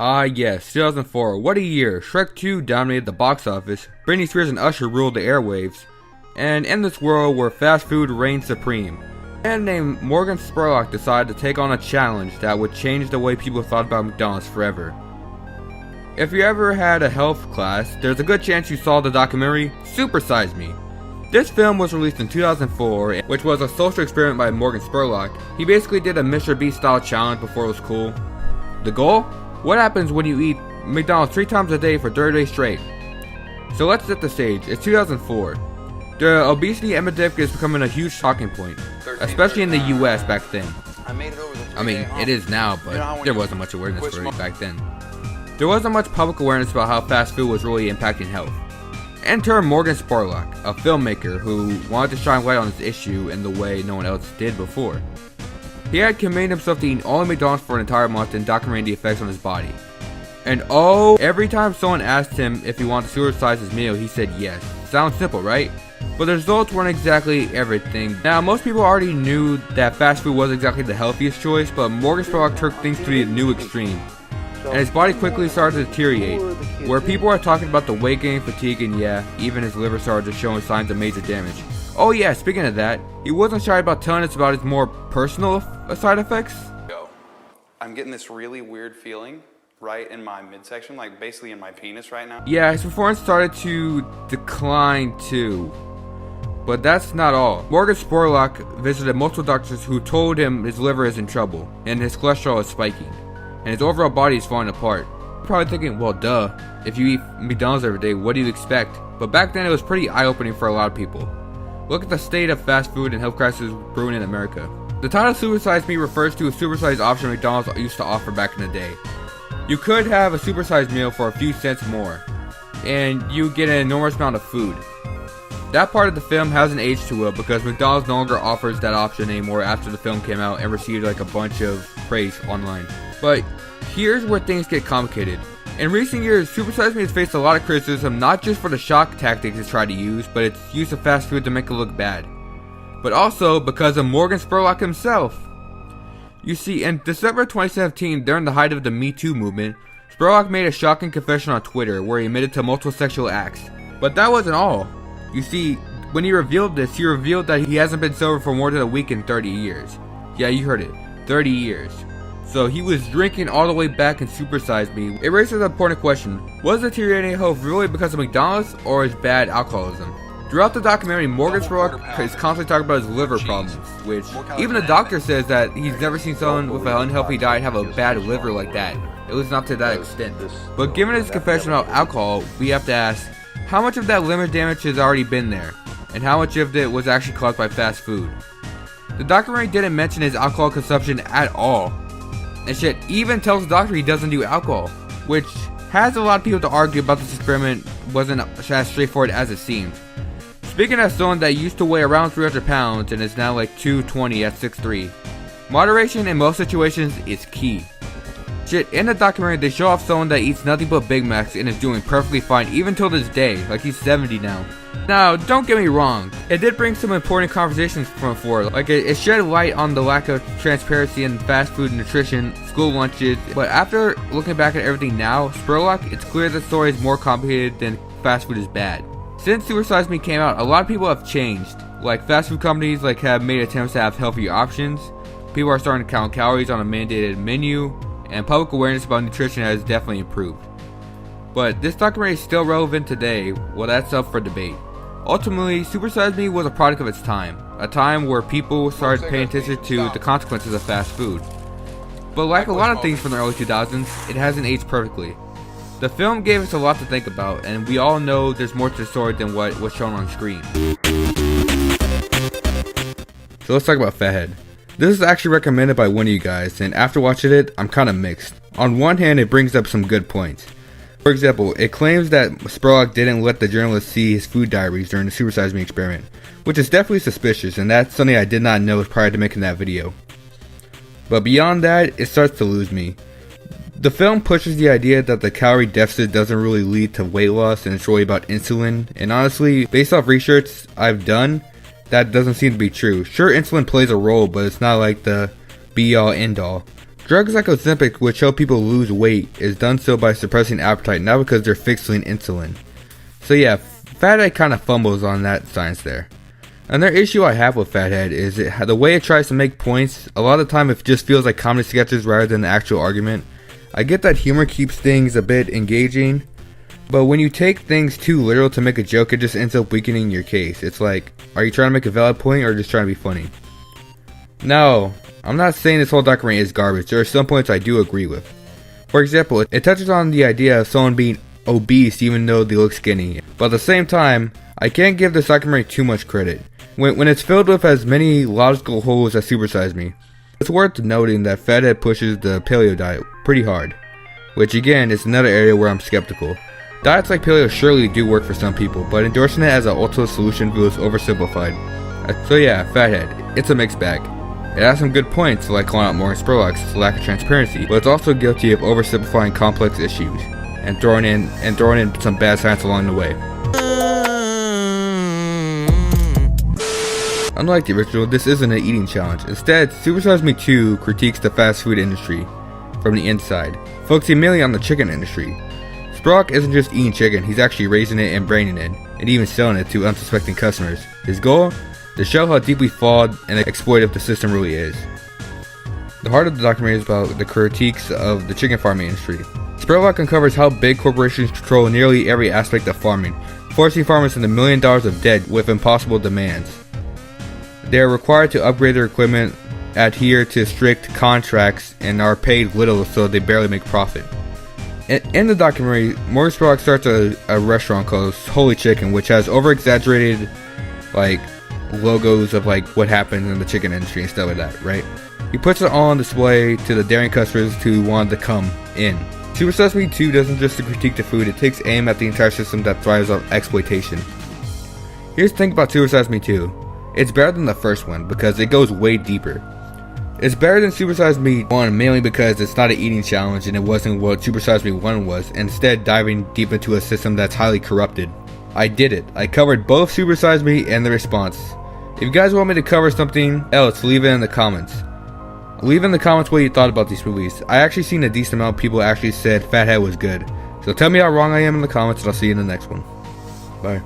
Ah yes, 2004, what a year. Shrek 2 dominated the box office, Britney Spears and Usher ruled the airwaves, and in this world where fast food reigned supreme, a man named Morgan Spurlock decided to take on a challenge that would change the way people thought about McDonald's forever. If you ever had a health class, there's a good chance you saw the documentary Super Size Me. This film was released in 2004, which was a social experiment by Morgan Spurlock. He basically did a Mr. Beast style challenge before it was cool. The goal? What happens when you eat McDonald's 3 times a day for 30 days straight? So let's set the stage. It's 2004. The obesity epidemic is becoming a huge talking point, especially in the US back then. I mean, it is now, but there wasn't much awareness for it back then. There wasn't much public awareness about how fast food was really impacting health. Enter Morgan Spurlock, a filmmaker who wanted to shine light on this issue in the way no one else did before. He had committed himself to eating only McDonald's for an entire month and documenting the effects on his body. And oh, every time someone asked him if he wanted to supersize his meal, he said yes. Sounds simple, right? But the results weren't exactly everything. Now, most people already knew that fast food wasn't exactly the healthiest choice, but Morgan Spurlock took things to the new extreme. And his body quickly started to deteriorate, where people are talking about the weight gain, fatigue, and yeah, even his liver started showing signs of major damage. Oh yeah, speaking of that, he wasn't shy about telling us about his more personal side effects. I'm getting this really weird feeling right in my midsection, like basically in my penis right now. Yeah, his performance started to decline too. But that's not all. Morgan Spurlock visited multiple doctors who told him his liver is in trouble, and his cholesterol is spiking, and his overall body is falling apart. You're probably thinking, well duh, if you eat McDonald's every day, what do you expect? But back then it was pretty eye-opening for a lot of people. Look at the state of fast food and health crisis brewing in America. The title Super Size Me refers to a supersized option McDonald's used to offer back in the day. You could have a supersized meal for a few cents more, and you get an enormous amount of food. That part of the film hasn't aged too well because McDonald's no longer offers that option anymore after the film came out and received like a bunch of praise online. But here's where things get complicated. In recent years, Super Size Me has faced a lot of criticism, not just for the shock tactics it's tried to use, but its use of fast food to make it look bad. But also because of Morgan Spurlock himself. You see, in December 2017, during the height of the Me Too movement, Spurlock made a shocking confession on Twitter where he admitted to multiple sexual acts. But that wasn't all. You see, when he revealed this, he revealed that he hasn't been sober for more than a week in 30 years. Yeah, you heard it, 30 years. So he was drinking all the way back and Super Size Me. It raises an important question. Was deteriorating health really because of McDonald's or his bad alcoholism? Throughout the documentary, Morgan Spurlock is constantly talking about his liver problems, which even the doctor says that he's never seen someone with an unhealthy diet have a bad liver like that, at least not to that extent. But given his confession about alcohol, we have to ask, how much of that liver damage has already been there, and how much of it was actually caused by fast food? The documentary didn't mention his alcohol consumption at all, and shit even tells the doctor he doesn't do alcohol, which has a lot of people to argue about this experiment wasn't as straightforward as it seemed. Speaking as someone that used to weigh around 300 pounds and is now like 220 at 6'3", moderation in most situations is key. Shit, in the documentary they show off someone that eats nothing but Big Macs and is doing perfectly fine even till this day, like he's 70 now. Now, don't get me wrong, it did bring some important conversations from before, like it shed light on the lack of transparency in fast food nutrition, school lunches, but after looking back at everything now, Spurlock, it's clear the story is more complicated than fast food is bad. Since Super Size Me came out, a lot of people have changed, like fast food companies have made attempts to have healthier options, people are starting to count calories on a mandated menu, and public awareness about nutrition has definitely improved. But this documentary is still relevant today, well that's up for debate. Ultimately, Super Size Me was a product of its time, a time where people started paying attention to the consequences of fast food. But like a lot of things from the early 2000s, it hasn't aged perfectly. The film gave us a lot to think about, and we all know there's more to the story than what was shown on screen. So let's talk about Fathead. This is actually recommended by one of you guys, and after watching it, I'm kinda mixed. On one hand, it brings up some good points. For example, it claims that Spurlock didn't let the journalist see his food diaries during the Super Size Me experiment, which is definitely suspicious, and that's something I did not know prior to making that video. But beyond that, it starts to lose me. The film pushes the idea that the calorie deficit doesn't really lead to weight loss and it's really about insulin, and honestly, based off research I've done, that doesn't seem to be true. Sure, insulin plays a role, but it's not like the be all end all. Drugs like Ozempic, which help people lose weight, is done so by suppressing appetite, not because they're fixing insulin. So yeah, Fathead kind of fumbles on that science there. Another issue I have with Fathead is the way it tries to make points. A lot of the time it just feels like comedy sketches rather than an actual argument. I get that humor keeps things a bit engaging, but when you take things too literal to make a joke, it just ends up weakening your case. It's like, are you trying to make a valid point or just trying to be funny? No, I'm not saying this whole documentary is garbage. There are some points I do agree with. For example, it touches on the idea of someone being obese even though they look skinny. But at the same time, I can't give this documentary too much credit. When it's filled with as many logical holes as Super Size Me. It's worth noting that Fathead pushes the paleo diet pretty hard, which again is another area where I'm skeptical. Diets like paleo surely do work for some people, but endorsing it as an ultimate solution feels oversimplified. So yeah, Fathead, it's a mixed bag. It has some good points, like calling out Morgan Spurlock's lack of transparency, but it's also guilty of oversimplifying complex issues and throwing in some bad science along the way. Unlike the original, this isn't an eating challenge. Instead, Super Size Me 2 critiques the fast food industry from the inside, focusing mainly on the chicken industry. Spurlock isn't just eating chicken, he's actually raising it and branding it, and even selling it to unsuspecting customers. His goal? To show how deeply flawed and exploitive the system really is. The heart of the documentary is about the critiques of the chicken farming industry. Spurlock uncovers how big corporations control nearly every aspect of farming, forcing farmers into $1 million of debt with impossible demands. They are required to upgrade their equipment, adhere to strict contracts, and are paid little so they barely make profit. In the documentary, Morgan Spurlock starts a restaurant called Holy Chicken, which has over-exaggerated logos of what happens in the chicken industry and stuff like that, right? He puts it all on display to the daring customers who want to come in. Super Size Me 2 doesn't just critique the food, it takes aim at the entire system that thrives on exploitation. Here's the thing about Super Size Me 2. It's better than the first one because it goes way deeper. It's better than Super Size Me 1 mainly because it's not an eating challenge and it wasn't what Super Size Me 1 was, instead diving deep into a system that's highly corrupted. I did it. I covered both Super Size Me and the response. If you guys want me to cover something else, leave it in the comments. Leave in the comments what you thought about these movies. I actually seen a decent amount of people actually said Fathead was good. So tell me how wrong I am in the comments and I'll see you in the next one. Bye.